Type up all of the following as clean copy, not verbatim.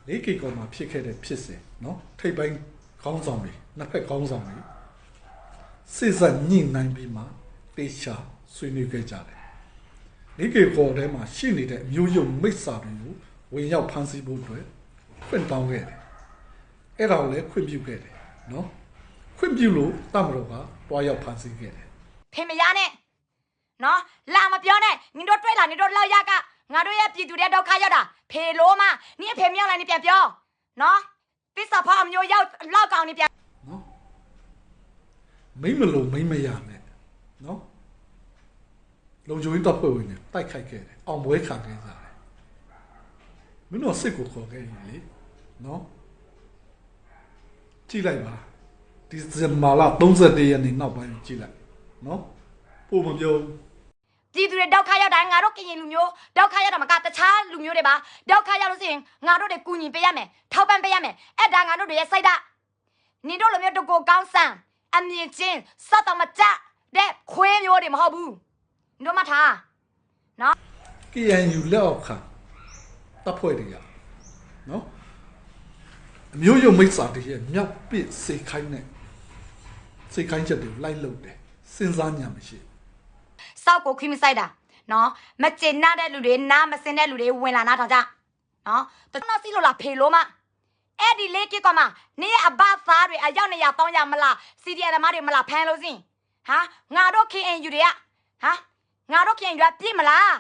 你几个嘛撇开的撇些，喏，退兵讲上的，那块讲上的，40年难比嘛，地下水泥盖家的，你几个的嘛，心里的没啥的有，我要攀石不对，困当个的，一老来困不个的，喏，困不路，当不了话，我要攀石个的。偏没呀呢，喏，拉嘛表呢，你都对了，你都老呀个，俺都也比度的都开要的，偏罗嘛，你也偏没了，你别表，喏，比啥跑没有要老高你别。喏，没么路没样的，喏，路就应该会呢，带开个的，哦，不会看个啥的，没弄谁个考个哩，喏，进来吧，这是马拉东山的人闹不进来，喏，不么就。ပြည်သူတွေဒုက္ခရောက်တာငါတို့ကရင်လူမျိုးဒုက္ခရောက်တာမကတခြားလူမျိုးတွေပါဒုက္ခရောက်လို့ဆိုရင်ငါတို့တွေကူညီပေးရမယ်ထောက်ပံ့ပေးရမယ်အဲ့ဒါငါတို့တွေရဲ့စိတ်ဓာတ်နင်တို့လိုမျိုးတကိုကောင်းဆန်အမြင့်ချင်းစက်တော်မကြတဲ့ခွေးမျိုးတွေမဟုတ်ဘူးနင်တို့မှတ်ထားနော် KNU လက်အောက်ခံတပ်ဖွဲ့တွေကနော်အမျိုးရုံမိတ်စာတွေရဲ့မြောက်ပစ်စေခိုင်းတဲ့စေခိုင်းချက်တွေလိုက်လုပ်တယ်စဉ်းစားဉာဏ်မရှိ စောက်ကိုခွေးမဆိုင်တာနော်မကျင်နာတဲ့လူတွေနားမစင်တဲ့လူတွေဝင်လာနားထောင်ကြနော်တနော်စီလို့လားဖေလို့မအဲ့ဒီလေးကစ်ကမှနေရဲ့အဘသားတွေအရောက်နေရ300မလားစီဒီအရမတွေမလားဖမ်းလို့စင်ဟာငါတို့ KNU တွေကဟာငါတို့ KNU ကပြစ်မလား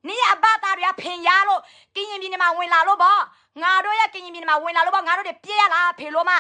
နေရဲ့အဘသားတွေကဖင်ရလို့ကင်းရင်ပြည်နေမှာဝင်လာလို့ပေါ့ငါတို့ရဲ့ကင်းရင်ပြည်နေမှာဝင်လာလို့ပေါ့ငါတို့တွေပြစ်ရလားဖေလို့မ